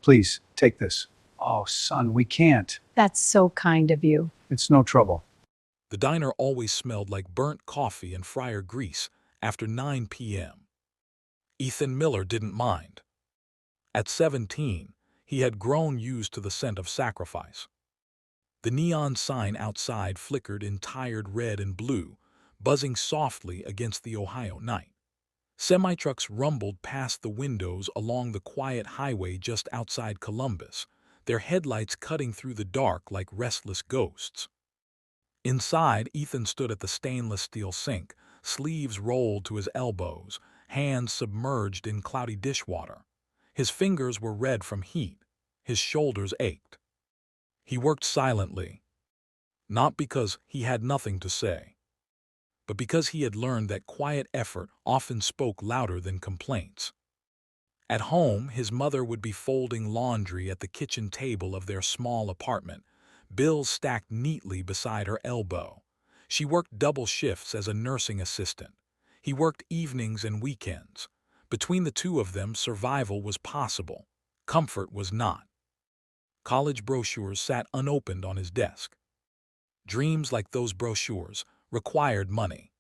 Please, take this. Oh, son, we can't. That's so kind of you. It's no trouble. The diner always smelled like burnt coffee and fryer grease after 9 p.m. Ethan Miller didn't mind. At 17, he had grown used to the scent of sacrifice. The neon sign outside flickered in tired red and blue, buzzing softly against the Ohio night. Semi-trucks rumbled past the windows along the quiet highway just outside Columbus, their headlights cutting through the dark like restless ghosts. Inside, Ethan stood at the stainless steel sink, sleeves rolled to his elbows, hands submerged in cloudy dishwater. His fingers were red from heat. His shoulders ached. He worked silently, not because he had nothing to say, but because he had learned that quiet effort often spoke louder than complaints. At home, his mother would be folding laundry at the kitchen table of their small apartment, bills stacked neatly beside her elbow. She worked double shifts as a nursing assistant. He worked evenings and weekends. Between the two of them, survival was possible. Comfort was not. College brochures sat unopened on his desk. Dreams like those brochures required money.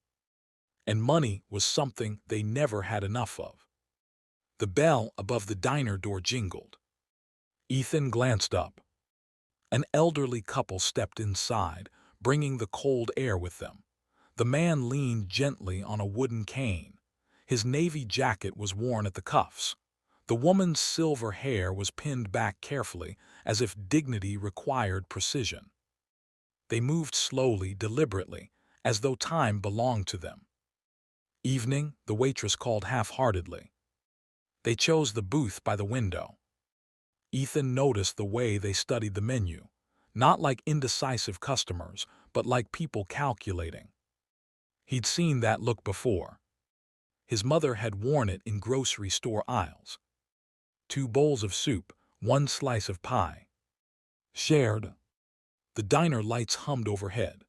And money was something they never had enough of. The bell above the diner door jingled. Ethan glanced up. An elderly couple stepped inside, bringing the cold air with them. The man leaned gently on a wooden cane. His navy jacket was worn at the cuffs. The woman's silver hair was pinned back carefully, as if dignity required precision. They moved slowly, deliberately, as though time belonged to them. "Evening," the waitress called half-heartedly. They chose the booth by the window. Ethan noticed the way they studied the menu, not like indecisive customers, but like people calculating. He'd seen that look before. His mother had worn it in grocery store aisles. 2 bowls of soup, 1 slice of pie. Shared. The diner lights hummed overhead.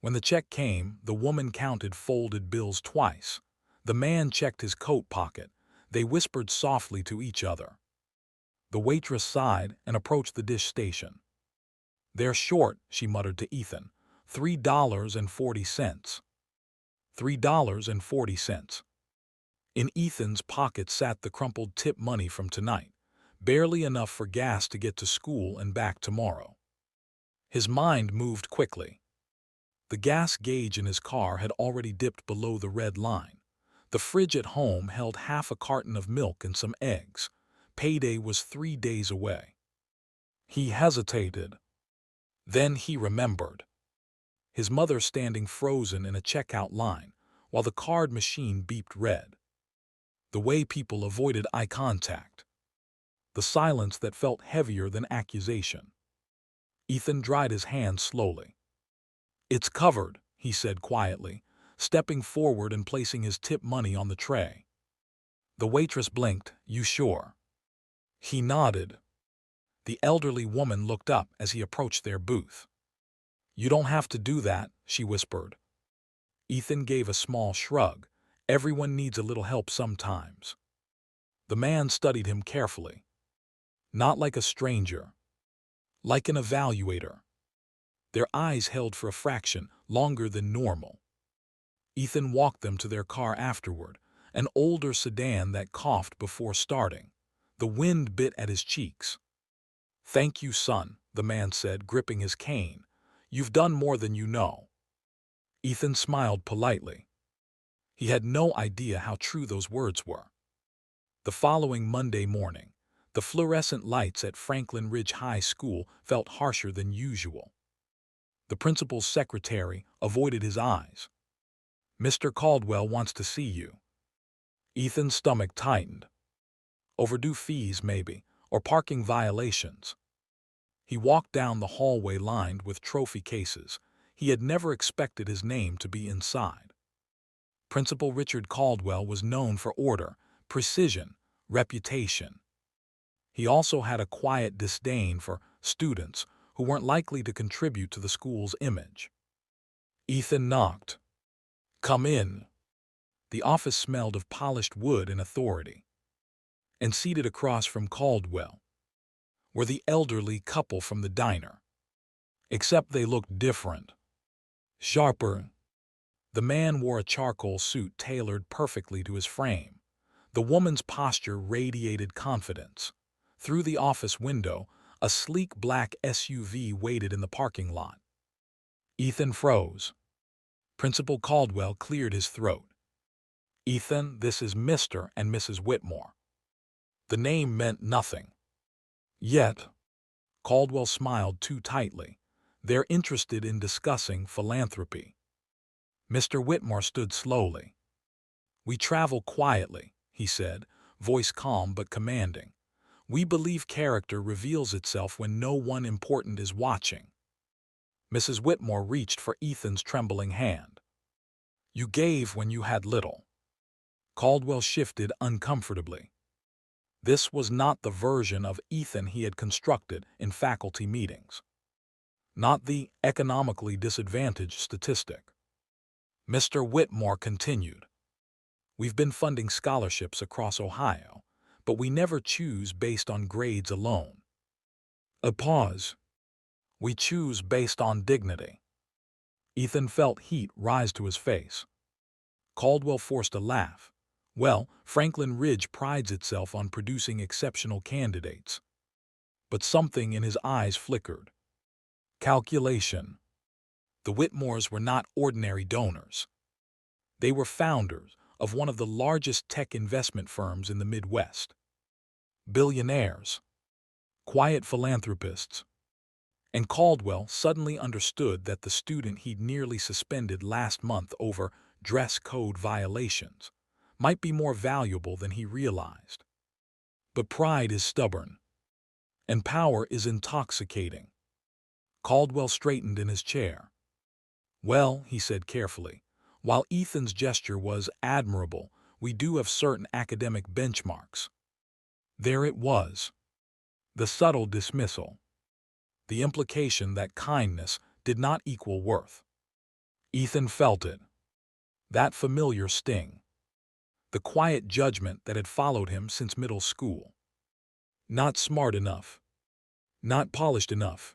When the check came, the woman counted folded bills twice. The man checked his coat pocket. They whispered softly to each other. The waitress sighed and approached the dish station. "They're short," she muttered to Ethan. $3.40. $3.40. In Ethan's pocket sat the crumpled tip money from tonight, barely enough for gas to get to school and back tomorrow. His mind moved quickly. The gas gauge in his car had already dipped below the red line. The fridge at home held half a carton of milk and some eggs. Payday was 3 days away. He hesitated. Then he remembered. His mother standing frozen in a checkout line, while the card machine beeped red. The way people avoided eye contact. The silence that felt heavier than accusation. Ethan dried his hands slowly. "It's covered," he said quietly, stepping forward and placing his tip money on the tray. The waitress blinked. "You sure?" He nodded. The elderly woman looked up as he approached their booth. "You don't have to do that," she whispered. Ethan gave a small shrug. Everyone needs a little help sometimes. The man studied him carefully. Not like a stranger. Like an evaluator. Their eyes held for a fraction longer than normal. Ethan walked them to their car afterward, an older sedan that coughed before starting. The wind bit at his cheeks. "Thank you, son," the man said, gripping his cane. "You've done more than you know." Ethan smiled politely. He had no idea how true those words were. The following Monday morning, the fluorescent lights at Franklin Ridge High School felt harsher than usual. The principal's secretary avoided his eyes. "Mr. Caldwell wants to see you." Ethan's stomach tightened. Overdue fees, maybe, or parking violations. He walked down the hallway lined with trophy cases. He had never expected his name to be inside. Principal Richard Caldwell was known for order, precision, reputation. He also had a quiet disdain for students who weren't likely to contribute to the school's image. Ethan knocked. "Come in." The office smelled of polished wood and authority. And seated across from Caldwell, were the elderly couple from the diner. Except they looked different. Sharper. The man wore a charcoal suit tailored perfectly to his frame. The woman's posture radiated confidence. Through the office window, a sleek black SUV waited in the parking lot. Ethan froze. Principal Caldwell cleared his throat. Ethan, this is Mr. and Mrs. Whitmore. The name meant nothing. Yet, Caldwell smiled too tightly. They're interested in discussing philanthropy. Mr. Whitmore stood slowly. We travel quietly, he said, voice calm but commanding. We believe character reveals itself when no one important is watching. Mrs. Whitmore reached for Ethan's trembling hand. You gave when you had little. Caldwell shifted uncomfortably. This was not the version of Ethan he had constructed in faculty meetings. Not the economically disadvantaged statistic. Mr. Whitmore continued. We've been funding scholarships across Ohio, but we never choose based on grades alone. A pause. We choose based on dignity. Ethan felt heat rise to his face. Caldwell forced a laugh. Well, Franklin Ridge prides itself on producing exceptional candidates. But something in his eyes flickered. Calculation. The Whitmores were not ordinary donors. They were founders of one of the largest tech investment firms in the Midwest. Billionaires. Quiet philanthropists. And Caldwell suddenly understood that the student he'd nearly suspended last month over dress code violations might be more valuable than he realized. But pride is stubborn, and power is intoxicating. Caldwell straightened in his chair. Well, he said carefully, while Ethan's gesture was admirable, we do have certain academic benchmarks. There it was. The subtle dismissal. The implication that kindness did not equal worth. Ethan felt it. That familiar sting. The quiet judgment that had followed him since middle school. Not smart enough. Not polished enough.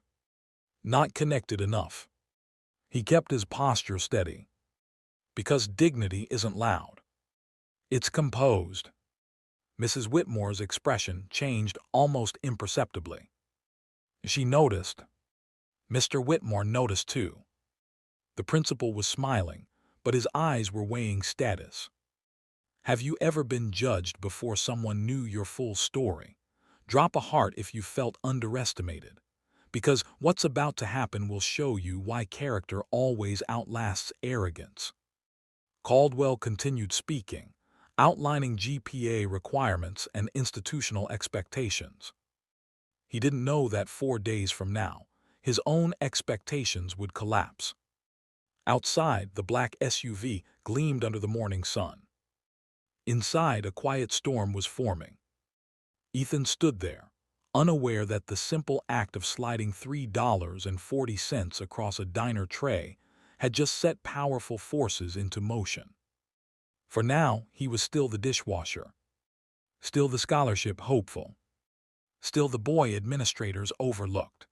Not connected enough. He kept his posture steady. Because dignity isn't loud. It's composed. Mrs. Whitmore's expression changed almost imperceptibly. She noticed. Mr. Whitmore noticed too. The principal was smiling, but his eyes were weighing status. Have you ever been judged before someone knew your full story? Drop a heart if you felt underestimated. Because what's about to happen will show you why character always outlasts arrogance. Caldwell continued speaking, outlining GPA requirements and institutional expectations. He didn't know that 4 days from now, his own expectations would collapse. Outside, the black SUV gleamed under the morning sun. Inside, a quiet storm was forming. Ethan stood there, unaware that the simple act of sliding $3.40 across a diner tray had just set powerful forces into motion. For now, he was still the dishwasher, still the scholarship hopeful, still the boy administrators overlooked.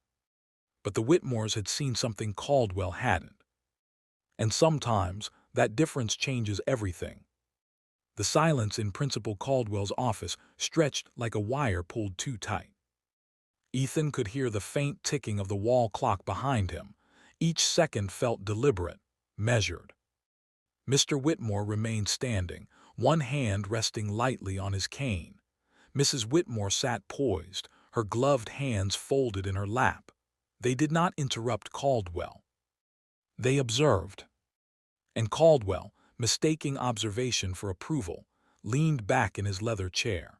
But the Whitmores had seen something Caldwell hadn't. And sometimes, that difference changes everything. The silence in Principal Caldwell's office stretched like a wire pulled too tight. Ethan could hear the faint ticking of the wall clock behind him. Each second felt deliberate, measured. Mr. Whitmore remained standing, one hand resting lightly on his cane. Mrs. Whitmore sat poised, her gloved hands folded in her lap. They did not interrupt Caldwell. They observed. And Caldwell, mistaking observation for approval, leaned back in his leather chair.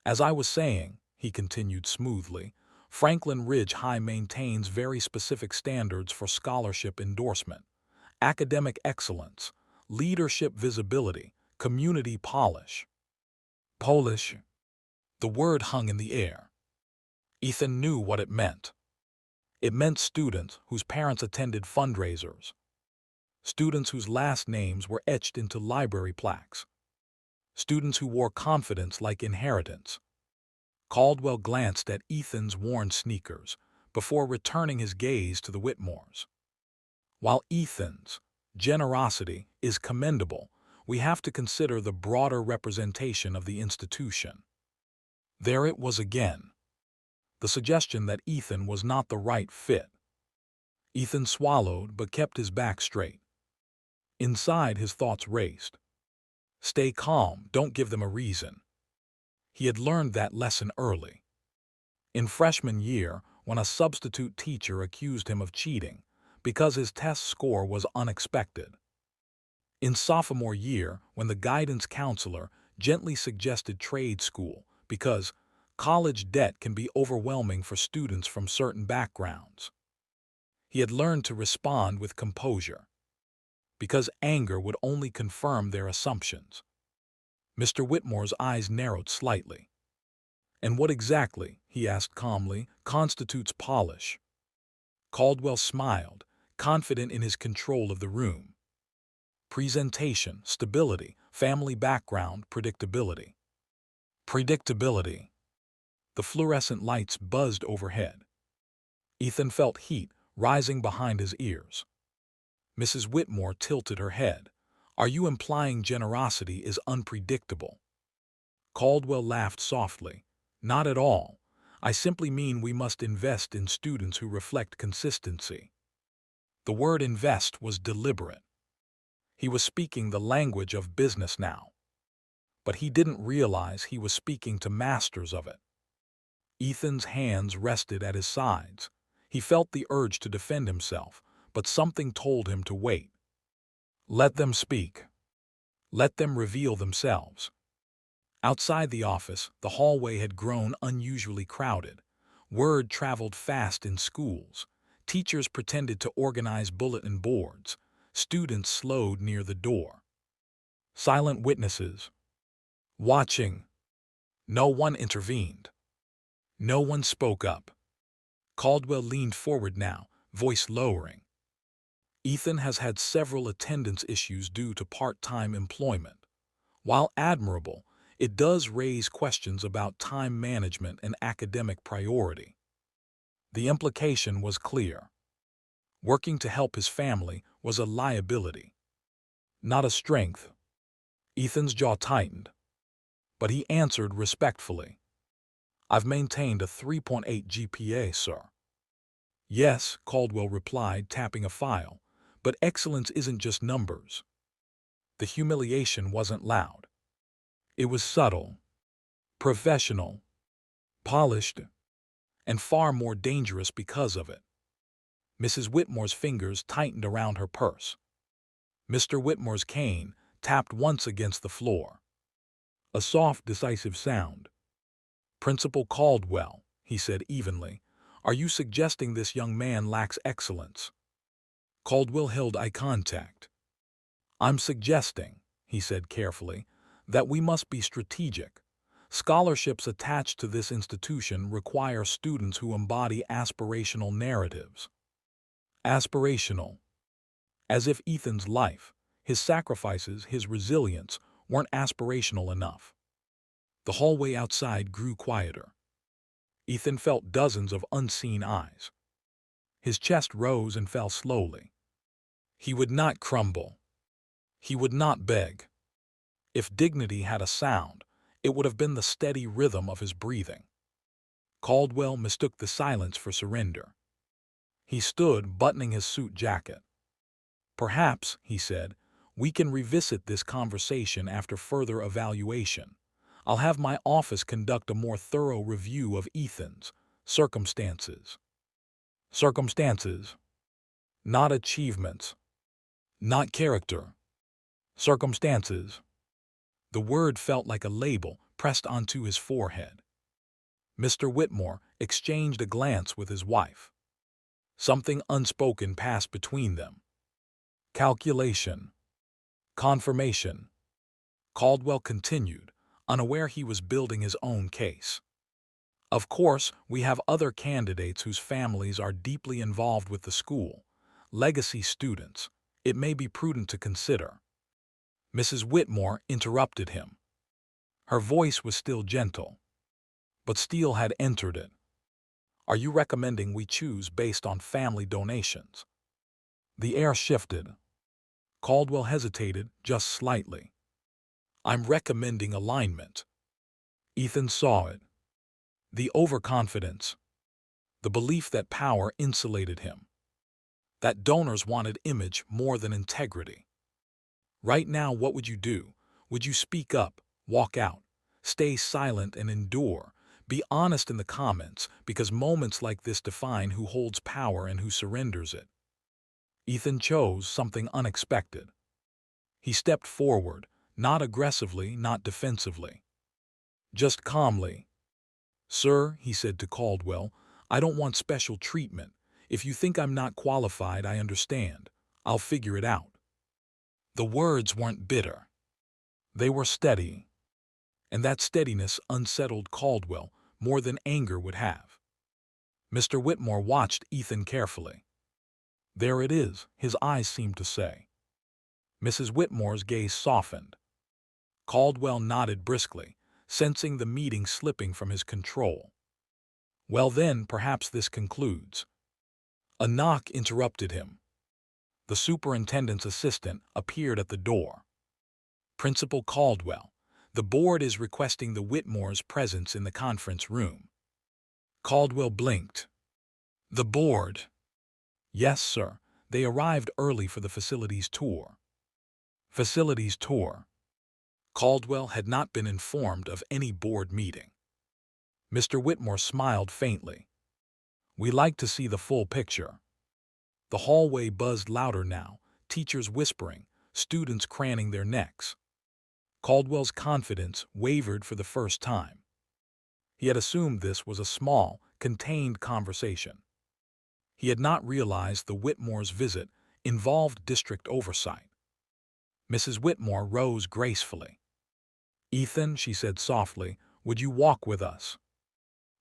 As I was saying, he continued smoothly, Franklin Ridge High maintains very specific standards for scholarship endorsement, academic excellence, leadership visibility, community polish. Polish. The word hung in the air. Ethan knew what it meant. It meant students whose parents attended fundraisers, students whose last names were etched into library plaques, students who wore confidence like inheritance. Caldwell glanced at Ethan's worn sneakers before returning his gaze to the Whitmores. While Ethan's generosity is commendable, we have to consider the broader representation of the institution. There it was again, the suggestion that Ethan was not the right fit. Ethan swallowed but kept his back straight. Inside, his thoughts raced. Stay calm, don't give them a reason. He had learned that lesson early. In freshman year, when a substitute teacher accused him of cheating because his test score was unexpected. In sophomore year, when the guidance counselor gently suggested trade school because college debt can be overwhelming for students from certain backgrounds. He had learned to respond with composure, because anger would only confirm their assumptions. Mr. Whitmore's eyes narrowed slightly. "And what exactly," he asked calmly, "constitutes polish?" Caldwell smiled, confident in his control of the room. Presentation, stability, family background, predictability. Predictability. The fluorescent lights buzzed overhead. Ethan felt heat rising behind his ears. Mrs. Whitmore tilted her head. "Are you implying generosity is unpredictable?" Caldwell laughed softly. "Not at all. I simply mean we must invest in students who reflect consistency." The word invest was deliberate. He was speaking the language of business now. But he didn't realize he was speaking to masters of it. Ethan's hands rested at his sides. He felt the urge to defend himself, but something told him to wait. Let them speak. Let them reveal themselves. Outside the office, the hallway had grown unusually crowded. Word traveled fast in schools. Teachers pretended to organize bulletin boards. Students slowed near the door. Silent witnesses. Watching. No one intervened. No one spoke up. Caldwell leaned forward now, voice lowering. "Ethan has had several attendance issues due to part-time employment. While admirable, it does raise questions about time management and academic priority." The implication was clear. Working to help his family was a liability, not a strength. Ethan's jaw tightened, but he answered respectfully. "I've maintained a 3.8 GPA, sir." "Yes," Caldwell replied, tapping a file, "but excellence isn't just numbers." The humiliation wasn't loud. It was subtle, professional, polished, and far more dangerous because of it. Mrs. Whitmore's fingers tightened around her purse. Mr. Whitmore's cane tapped once against the floor. A soft, decisive sound. "Principal Caldwell," he said evenly, "are you suggesting this young man lacks excellence?" Caldwell held eye contact. "I'm suggesting," he said carefully, "that we must be strategic. Scholarships attached to this institution require students who embody aspirational narratives." Aspirational. As if Ethan's life, his sacrifices, his resilience weren't aspirational enough. The hallway outside grew quieter. Ethan felt dozens of unseen eyes. His chest rose and fell slowly. He would not crumble. He would not beg. If dignity had a sound, it would have been the steady rhythm of his breathing. Caldwell mistook the silence for surrender. He stood, buttoning his suit jacket. "Perhaps," he said, "we can revisit this conversation after further evaluation. I'll have my office conduct a more thorough review of Ethan's circumstances." Circumstances. Not achievements. Not character. Circumstances. The word felt like a label pressed onto his forehead. Mr. Whitmore exchanged a glance with his wife. Something unspoken passed between them. Calculation. Confirmation. Caldwell continued, unaware he was building his own case. "Of course, we have other candidates whose families are deeply involved with the school, legacy students. It may be prudent to consider." Mrs. Whitmore interrupted him. Her voice was still gentle. But Steele had entered it. Are you recommending we choose based on family donations? The air shifted. Caldwell hesitated just slightly. I'm recommending alignment. Ethan saw it. The overconfidence. The belief that power insulated him. That donors wanted image more than integrity. Right now, what would you do? Would you speak up, walk out, stay silent and endure? Be honest in the comments, because moments like this define who holds power and who surrenders it. Ethan chose something unexpected. He stepped forward, not aggressively, not defensively. Just calmly. Sir, he said to Caldwell, I don't want special treatment. If you think I'm not qualified, I understand. I'll figure it out. The words weren't bitter. They were steady. And that steadiness unsettled Caldwell more than anger would have. Mr. Whitmore watched Ethan carefully. There it is, his eyes seemed to say. Mrs. Whitmore's gaze softened. Caldwell nodded briskly, sensing the meeting slipping from his control. Well then, perhaps this concludes. A knock interrupted him. The superintendent's assistant appeared at the door. Principal Caldwell, the board is requesting the Whitmore's presence in the conference room. Caldwell blinked. The board? Yes, sir. They arrived early for the facilities tour. Facilities tour. Caldwell had not been informed of any board meeting. Mr. Whitmore smiled faintly. We like to see the full picture. The hallway buzzed louder now, teachers whispering, students craning their necks. Caldwell's confidence wavered for the first time. He had assumed this was a small, contained conversation. He had not realized the Whitmore's visit involved district oversight. Mrs. Whitmore rose gracefully. Ethan, she said softly, would you walk with us?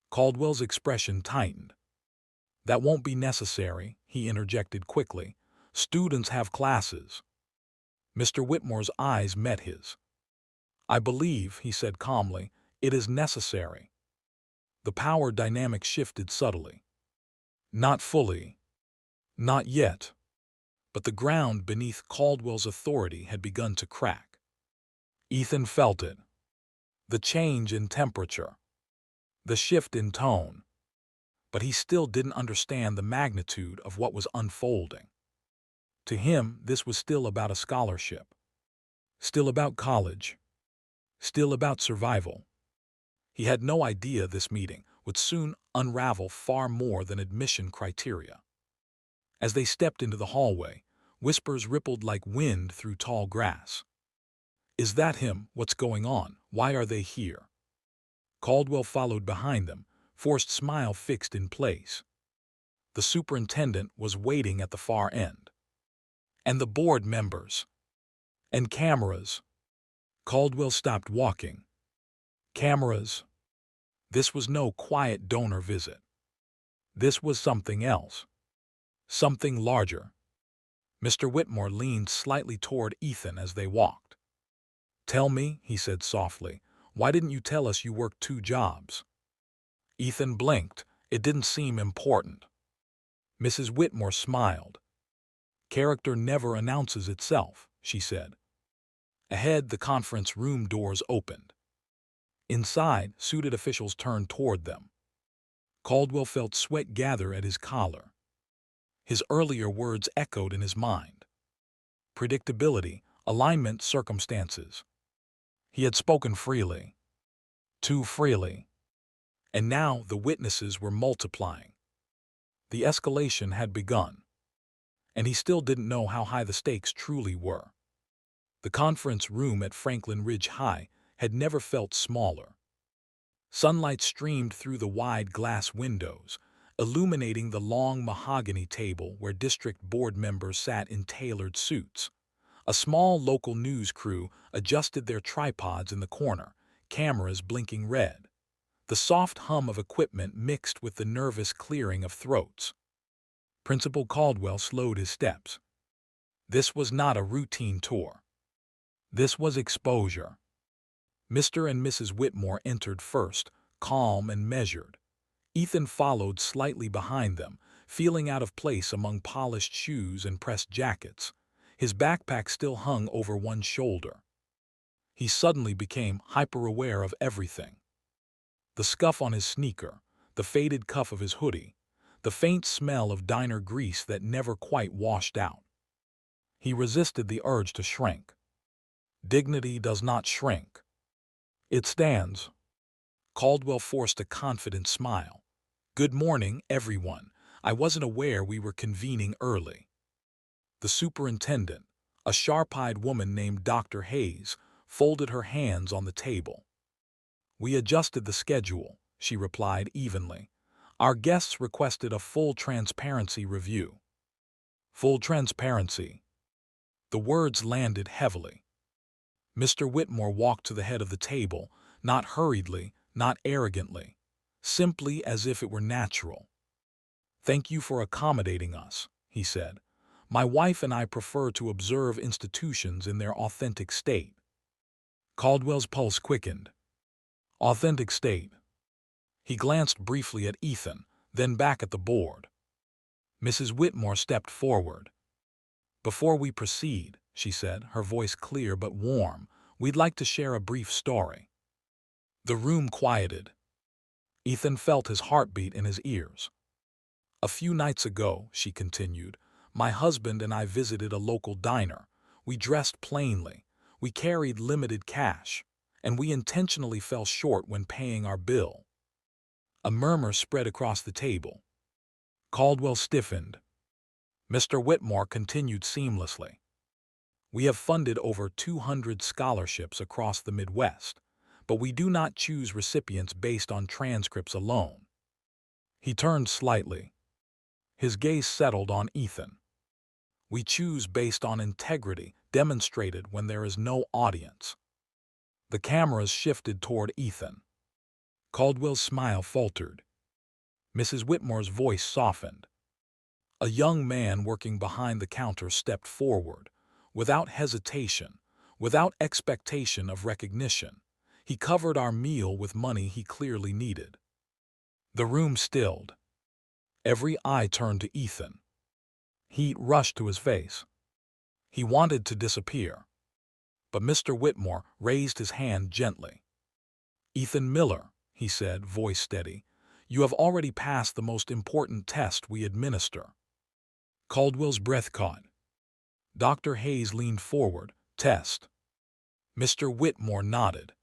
Caldwell's expression tightened. That won't be necessary, he interjected quickly. Students have classes. Mr. Whitmore's eyes met his. I believe, he said calmly, it is necessary. The power dynamic shifted subtly. Not fully. Not yet. But the ground beneath Caldwell's authority had begun to crack. Ethan felt it. The change in temperature. The shift in tone. But he still didn't understand the magnitude of what was unfolding. To him, this was still about a scholarship. Still about college. Still about survival. He had no idea this meeting would soon unravel far more than admission criteria. As they stepped into the hallway, whispers rippled like wind through tall grass. Is that him? What's going on? Why are they here? Caldwell followed behind them, forced smile fixed in place. The superintendent was waiting at the far end. And the board members. And cameras. Caldwell stopped walking. Cameras. This was no quiet donor visit. This was something else. Something larger. Mr. Whitmore leaned slightly toward Ethan as they walked. Tell me, he said softly, why didn't you tell us you worked 2 jobs? Ethan blinked. It didn't seem important. Mrs. Whitmore smiled. Character never announces itself, she said. Ahead, the conference room doors opened. Inside, suited officials turned toward them. Caldwell felt sweat gather at his collar. His earlier words echoed in his mind. Predictability, alignment, circumstances. He had spoken freely. Too freely. And now the witnesses were multiplying. The escalation had begun. And he still didn't know how high the stakes truly were. The conference room at Franklin Ridge High had never felt smaller. Sunlight streamed through the wide glass windows, illuminating the long mahogany table where district board members sat in tailored suits. A small local news crew adjusted their tripods in the corner, cameras blinking red. The soft hum of equipment mixed with the nervous clearing of throats. Principal Caldwell slowed his steps. This was not a routine tour. This was exposure. Mr. and Mrs. Whitmore entered first, calm and measured. Ethan followed slightly behind them, feeling out of place among polished shoes and pressed jackets. His backpack still hung over one shoulder. He suddenly became hyper-aware of everything. The scuff on his sneaker, the faded cuff of his hoodie, the faint smell of diner grease that never quite washed out. He resisted the urge to shrink. Dignity does not shrink. It stands. Caldwell forced a confident smile. "Good morning, everyone. I wasn't aware we were convening early." The superintendent, a sharp-eyed woman named Dr. Hayes, folded her hands on the table. "We adjusted the schedule," she replied evenly. "Our guests requested a full transparency review." Full transparency. The words landed heavily. Mr. Whitmore walked to the head of the table, not hurriedly, not arrogantly, simply as if it were natural. "Thank you for accommodating us," he said. "My wife and I prefer to observe institutions in their authentic state." Caldwell's pulse quickened. Authentic state. He glanced briefly at Ethan, then back at the board. Mrs. Whitmore stepped forward. "Before we proceed," she said, her voice clear but warm, "we'd like to share a brief story." The room quieted. Ethan felt his heartbeat in his ears. "A few nights ago," she continued, "my husband and I visited a local diner. We dressed plainly. We carried limited cash, and we intentionally fell short when paying our bill." A murmur spread across the table. Caldwell stiffened. Mr. Whitmore continued seamlessly. "We have funded over 200 scholarships across the Midwest, but we do not choose recipients based on transcripts alone." He turned slightly. His gaze settled on Ethan. "We choose based on integrity demonstrated when there is no audience." The cameras shifted toward Ethan. Caldwell's smile faltered. Mrs. Whitmore's voice softened. A young man working behind the counter stepped forward, without hesitation, without expectation of recognition. He covered our meal with money he clearly needed. The room stilled. Every eye turned to Ethan. Heat rushed to his face. He wanted to disappear. But Mr. Whitmore raised his hand gently. "Ethan Miller," he said, voice steady, "you have already passed the most important test we administer." Caldwell's breath caught. Dr. Hayes leaned forward. "Test." Mr. Whitmore nodded.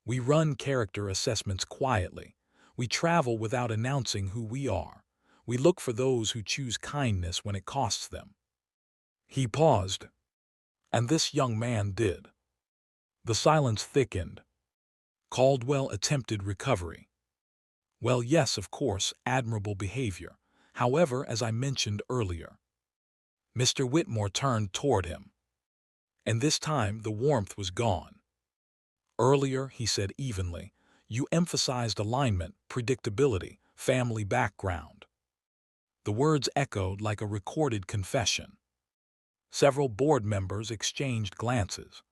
"We run character assessments quietly. We travel without announcing who we are. We look for those who choose kindness when it costs them." He paused. "And this young man did." The silence thickened. Caldwell attempted recovery. "Well, yes, of course, admirable behavior. However, as I mentioned earlier." Mr. Whitmore turned toward him. And this time the warmth was gone. "Earlier," he said evenly, "you emphasized alignment, predictability, family background." The words echoed like a recorded confession. Several board members exchanged glances.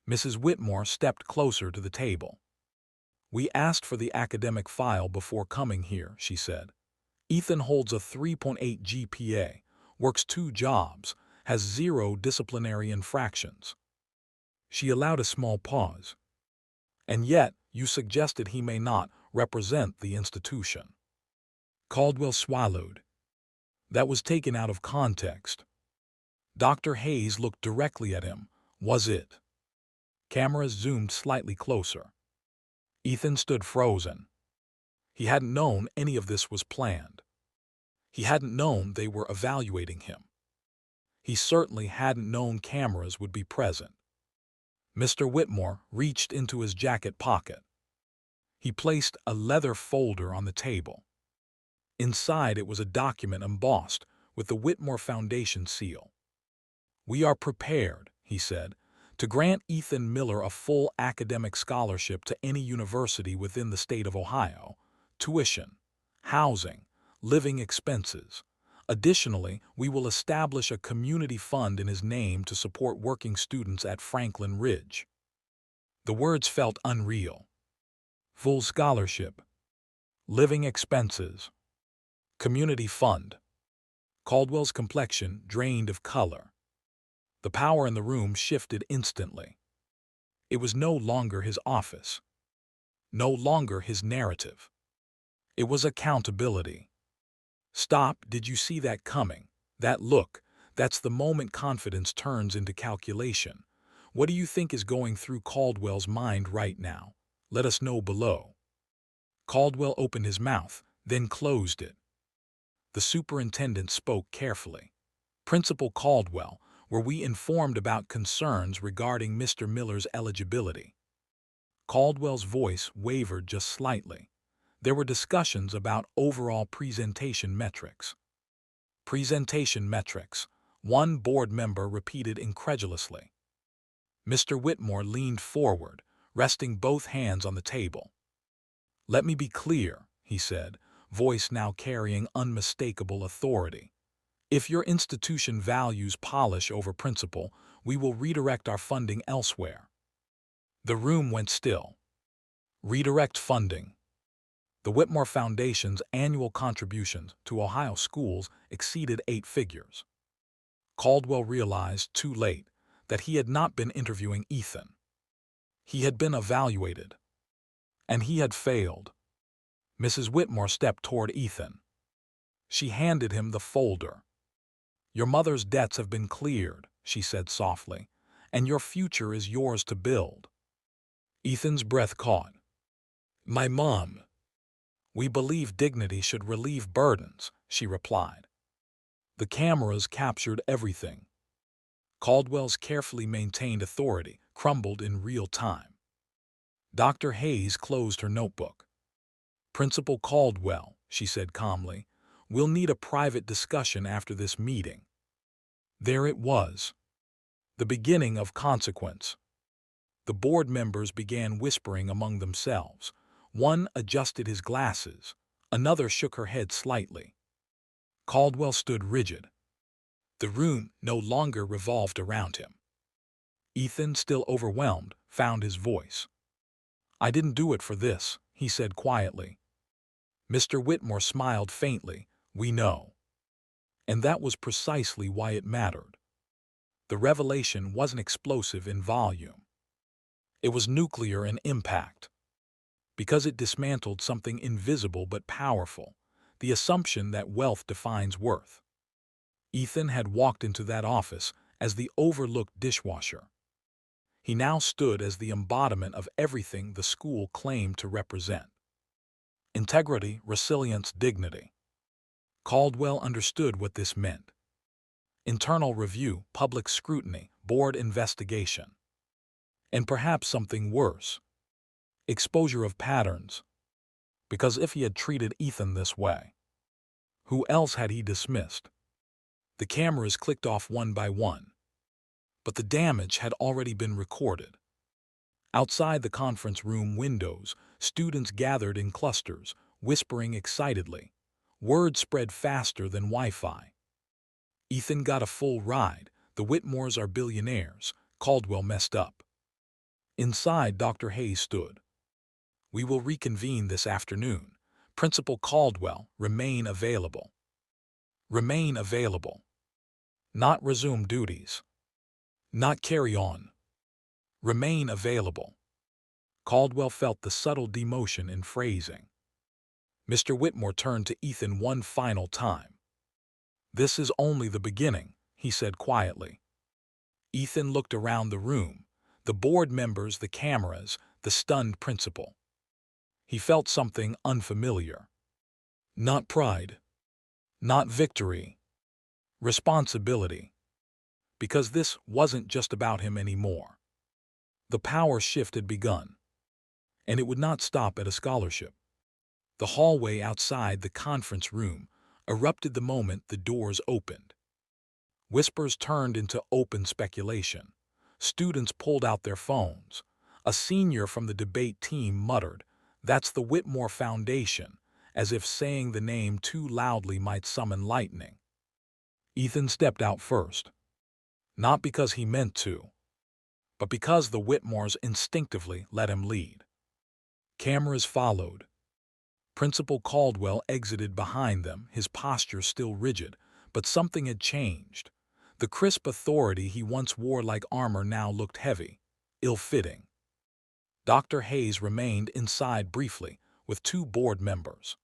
Mrs. Whitmore stepped closer to the table. "We asked for the academic file before coming here," she said. "Ethan holds a 3.8 GPA, works 2 jobs, has 0 disciplinary infractions." She allowed a small pause. "And yet, you suggested he may not represent the institution." Caldwell swallowed. "That was taken out of context." Dr. Hayes looked directly at him. "Was it?" Cameras zoomed slightly closer. Ethan stood frozen. He hadn't known any of this was planned. He hadn't known they were evaluating him. He certainly hadn't known cameras would be present. Mr. Whitmore reached into his jacket pocket. He placed a leather folder on the table. Inside it was a document embossed with the Whitmore Foundation seal. "We are prepared," he said, "to grant Ethan Miller a full academic scholarship to any university within the state of Ohio, tuition, housing, living expenses. Additionally, we will establish a community fund in his name to support working students at Franklin Ridge." The words felt unreal. full scholarship, living expenses, community fund. Caldwell's complexion drained of color. The power in the room shifted instantly. It was no longer his office, no longer his narrative. It was accountability. Stop, did you see that coming? That look, that's the moment confidence turns into calculation. What do you think is going through Caldwell's mind right now? Let us know below. Caldwell opened his mouth, then closed it. The superintendent spoke carefully. Principal Caldwell, were we informed about concerns regarding Mr. Miller's eligibility? Caldwell's voice wavered just slightly. There were discussions about overall presentation metrics. Presentation metrics, one board member repeated incredulously. Mr. Whitmore leaned forward, resting both hands on the table. Let me be clear, he said, voice now carrying unmistakable authority. If your institution values polish over principle, we will redirect our funding elsewhere. The room went still. Redirect funding. The Whitmore Foundation's annual contributions to Ohio schools exceeded 8 figures. Caldwell realized, too late, that he had not been interviewing Ethan. He had been evaluated. And he had failed. Mrs. Whitmore stepped toward Ethan. She handed him the folder. Your mother's debts have been cleared, she said softly, and your future is yours to build. Ethan's breath caught. My mom. We believe dignity should relieve burdens, she replied. The cameras captured everything. Caldwell's carefully maintained authority crumbled in real time. Dr. Hayes closed her notebook. Principal Caldwell, she said calmly, we'll need a private discussion after this meeting. There it was. The beginning of consequence. The board members began whispering among themselves. One adjusted his glasses. Another shook her head slightly. Caldwell stood rigid. The room no longer revolved around him. Ethan, still overwhelmed, found his voice. I didn't do it for this, he said quietly. Mr. Whitmore smiled faintly. We know. And that was precisely why it mattered. The revelation wasn't explosive in volume. It was nuclear in impact. Because it dismantled something invisible but powerful, the assumption that wealth defines worth. Ethan had walked into that office as the overlooked dishwasher. He now stood as the embodiment of everything the school claimed to represent. Integrity, resilience, dignity. Caldwell understood what this meant. Internal review, public scrutiny, board investigation. And perhaps something worse. Exposure of patterns. Because if he had treated Ethan this way, who else had he dismissed? The cameras clicked off one by one. But the damage had already been recorded. Outside the conference room windows, students gathered in clusters, whispering excitedly. Word spread faster than Wi-Fi. Ethan got a full ride. The Whitmores are billionaires. Caldwell messed up. Inside, Dr. Hayes stood. We will reconvene this afternoon. Principal Caldwell, remain available. Remain available. Not resume duties. Not carry on. Remain available. Caldwell felt the subtle demotion in phrasing. Mr. Whitmore turned to Ethan one final time. This is only the beginning, he said quietly. Ethan looked around the room, the board members, the cameras, the stunned principal. He felt something unfamiliar. Not pride. Not victory. Responsibility. Because this wasn't just about him anymore. The power shift had begun. And it would not stop at a scholarship. The hallway outside the conference room erupted the moment the doors opened. Whispers turned into open speculation. Students pulled out their phones. A senior from the debate team muttered, "That's the Whitmore Foundation," as if saying the name too loudly might summon lightning. Ethan stepped out first. Not because he meant to, but because the Whitmores instinctively let him lead. Cameras followed. Principal Caldwell exited behind them, his posture still rigid, but something had changed. The crisp authority he once wore like armor now looked heavy, ill-fitting. Dr. Hayes remained inside briefly, with 2 board members.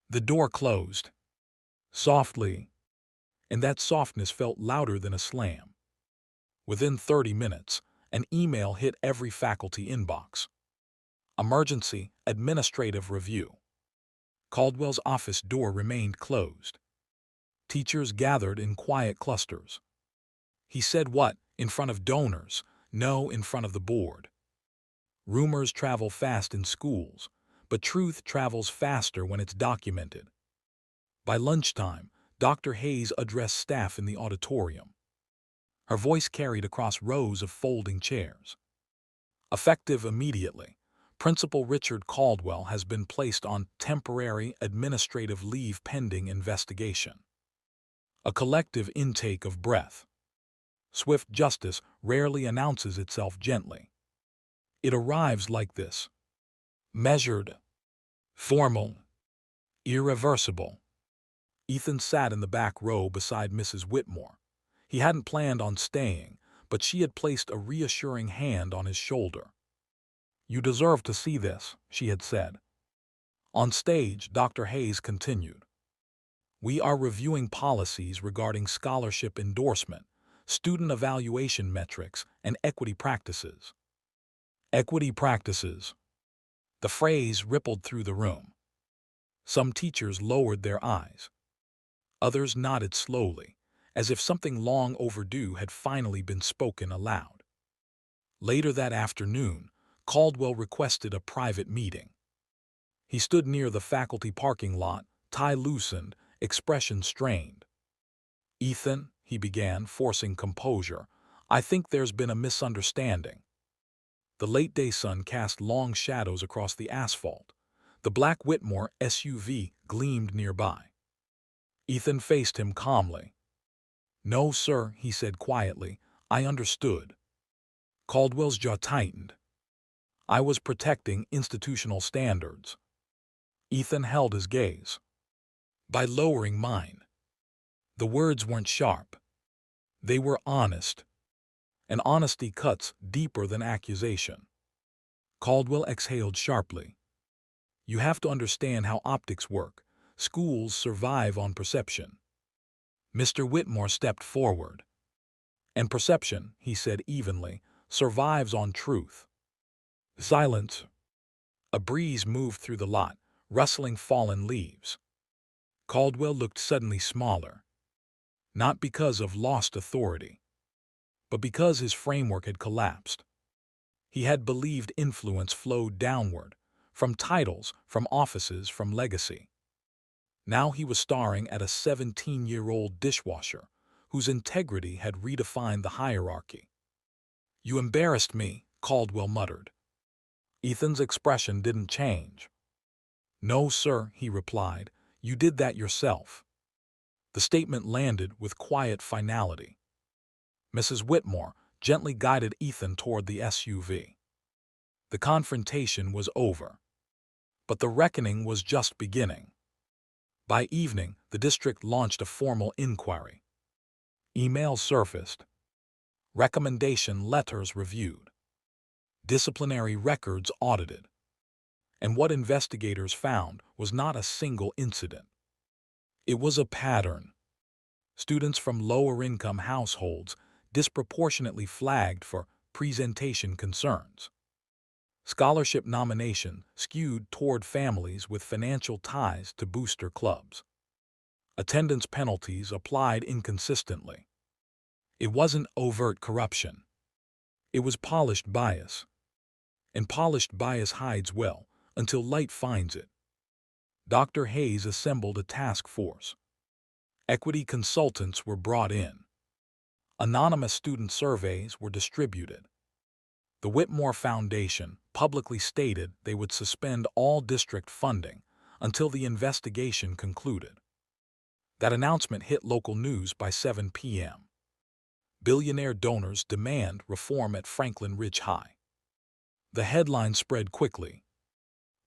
The door closed. Softly, and that softness felt louder than a slam. Within 30 minutes, an email hit every faculty inbox. Emergency administrative review. Caldwell's office door remained closed. Teachers gathered in quiet clusters. He said what? In front of donors, no in front of the board. Rumors travel fast in schools, but truth travels faster when it's documented. By lunchtime, Dr. Hayes addressed staff in the auditorium. Her voice carried across rows of folding chairs. Effective immediately, Principal Richard Caldwell has been placed on temporary administrative leave pending investigation. A collective intake of breath. Swift justice rarely announces itself gently. It arrives like this: measured, formal, irreversible. Ethan sat in the back row beside Mrs. Whitmore. He hadn't planned on staying, but she had placed a reassuring hand on his shoulder. "You deserve to see this," she had said. On stage, Dr. Hayes continued. "We are reviewing policies regarding scholarship endorsement, student evaluation metrics, and equity practices." Equity practices. The phrase rippled through the room. Some teachers lowered their eyes. Others nodded slowly, as if something long overdue had finally been spoken aloud. Later that afternoon, Caldwell requested a private meeting. He stood near the faculty parking lot, tie loosened, expression strained. "Ethan," he began, forcing composure, "I think there's been a misunderstanding." The late-day sun cast long shadows across the asphalt. The black Whitmore SUV gleamed nearby. Ethan faced him calmly. "No, sir," he said quietly, "I understood." Caldwell's jaw tightened. "I was protecting institutional standards." Ethan held his gaze. "By lowering mine." The words weren't sharp. They were honest. And honesty cuts deeper than accusation. Caldwell exhaled sharply. "You have to understand how optics work. Schools survive on perception." Mr. Whitmore stepped forward. "And perception," he said evenly, "survives on truth." Silence. A breeze moved through the lot, rustling fallen leaves. Caldwell looked suddenly smaller. Not because of lost authority, but because his framework had collapsed. He had believed influence flowed downward, from titles, from offices, from legacy. Now he was staring at a 17-year-old dishwasher whose integrity had redefined the hierarchy. "You embarrassed me," Caldwell muttered. Ethan's expression didn't change. "No, sir," he replied, "you did that yourself." The statement landed with quiet finality. Mrs. Whitmore gently guided Ethan toward the SUV. The confrontation was over. But the reckoning was just beginning. By evening, the district launched a formal inquiry. Emails surfaced. Recommendation letters reviewed. Disciplinary records audited. And what investigators found was not a single incident. It was a pattern. Students from lower-income households disproportionately flagged for presentation concerns. Scholarship nomination skewed toward families with financial ties to booster clubs. Attendance penalties applied inconsistently. It wasn't overt corruption. It was polished bias. And polished bias hides well until light finds it. Dr. Hayes assembled a task force. Equity consultants were brought in. Anonymous student surveys were distributed. The Whitmore Foundation publicly stated they would suspend all district funding until the investigation concluded. That announcement hit local news by 7 p.m. Billionaire donors demand reform at Franklin Ridge High. The headline spread quickly.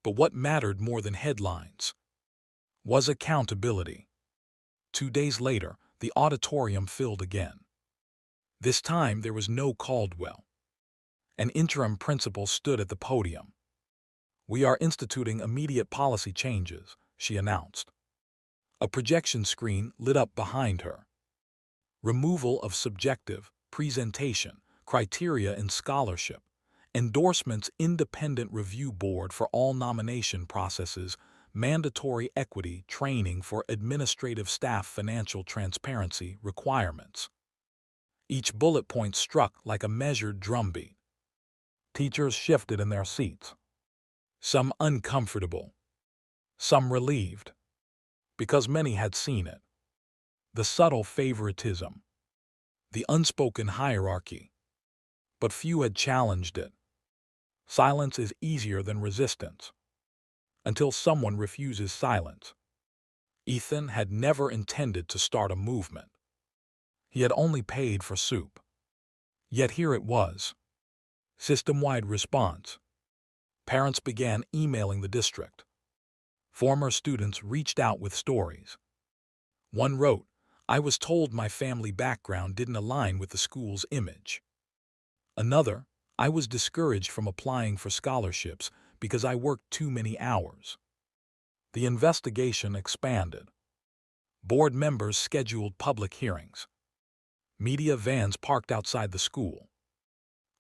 But what mattered more than headlines was accountability. 2 days later, the auditorium filled again. This time there was no Caldwell. An interim principal stood at the podium. "We are instituting immediate policy changes," she announced. A projection screen lit up behind her. Removal of subjective presentation criteria in scholarship, endorsements independent review board for all nomination processes, mandatory equity training for administrative staff, financial transparency requirements. Each bullet point struck like a measured drumbeat. Teachers shifted in their seats, some uncomfortable, some relieved, because many had seen it. The subtle favoritism, the unspoken hierarchy, but few had challenged it. Silence is easier than resistance, until someone refuses silence. Ethan had never intended to start a movement. He had only paid for soup. Yet here it was. System-wide response. Parents began emailing the district. Former students reached out with stories. One wrote, "I was told my family background didn't align with the school's image." Another, "I was discouraged from applying for scholarships because I worked too many hours." The investigation expanded. Board members scheduled public hearings. Media vans parked outside the school.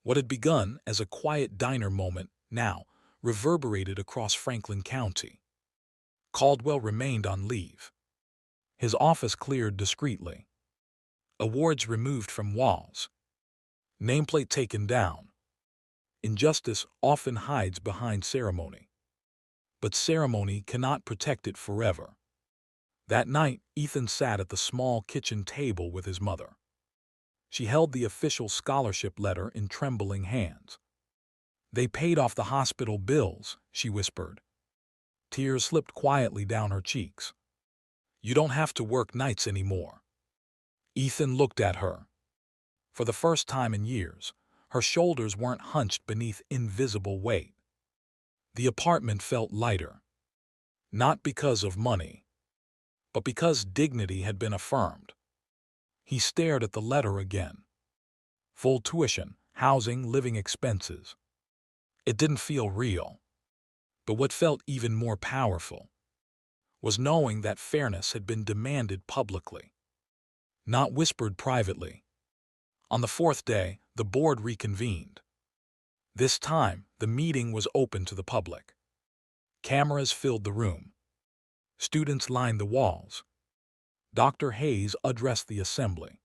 What had begun as a quiet diner moment now reverberated across Franklin County. Caldwell remained on leave. His office cleared discreetly. Awards removed from walls. Nameplate taken down. Injustice often hides behind ceremony. But ceremony cannot protect it forever. That night, Ethan sat at the small kitchen table with his mother. She held the official scholarship letter in trembling hands. "They paid off the hospital bills," she whispered. Tears slipped quietly down her cheeks. "You don't have to work nights anymore." Ethan looked at her. For the first time in years, her shoulders weren't hunched beneath invisible weight. The apartment felt lighter. Not because of money, but because dignity had been affirmed. He stared at the letter again. Full tuition, housing, living expenses. It didn't feel real. But what felt even more powerful was knowing that fairness had been demanded publicly, not whispered privately. On the fourth day, the board reconvened. This time, the meeting was open to the public. Cameras filled the room. Students lined the walls. Dr. Hayes addressed the assembly.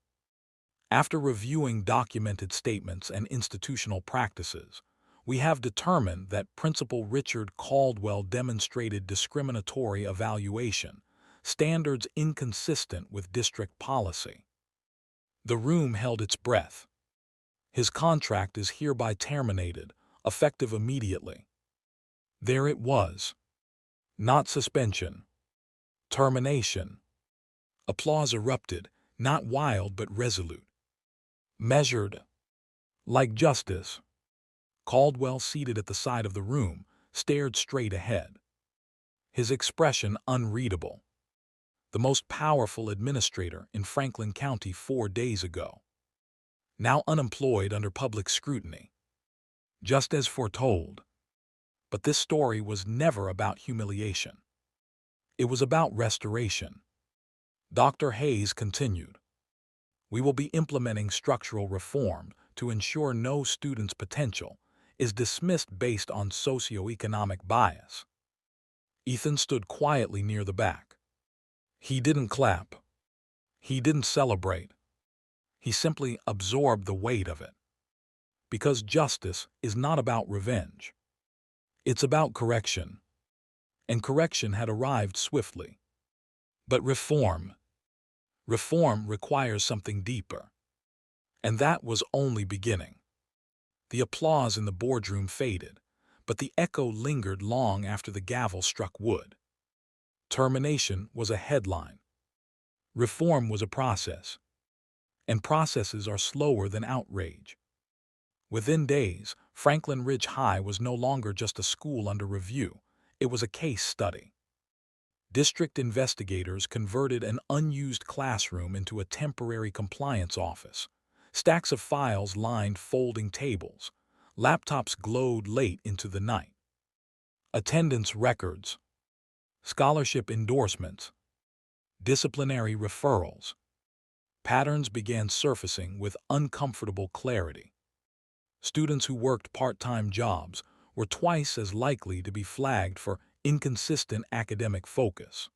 "After reviewing documented statements and institutional practices, we have determined that Principal Richard Caldwell demonstrated discriminatory evaluation, standards inconsistent with district policy." The room held its breath. "His contract is hereby terminated, effective immediately." There it was. Not suspension. Termination. Applause erupted, not wild but resolute. Measured. Like justice. Caldwell, seated at the side of the room, stared straight ahead. His expression unreadable. The most powerful administrator in Franklin County 4 days ago. Now unemployed under public scrutiny. Just as foretold. But this story was never about humiliation. It was about restoration. Dr. Hayes continued. "We will be implementing structural reform to ensure no student's potential is dismissed based on socioeconomic bias." Ethan stood quietly near the back. He didn't clap. He didn't celebrate. He simply absorbed the weight of it. Because justice is not about revenge. It's about correction. And correction had arrived swiftly. But reform requires something deeper. And that was only beginning. The applause in the boardroom faded, but the echo lingered long after the gavel struck wood. Termination was a headline. Reform was a process. And processes are slower than outrage. Within days, Franklin Ridge High was no longer just a school under review. It was a case study. District investigators converted an unused classroom into a temporary compliance office. Stacks of files lined folding tables. Laptops glowed late into the night. Attendance records, scholarship endorsements, disciplinary referrals. Patterns began surfacing with uncomfortable clarity. Students who worked part-time jobs were twice as likely to be flagged for inconsistent academic focus.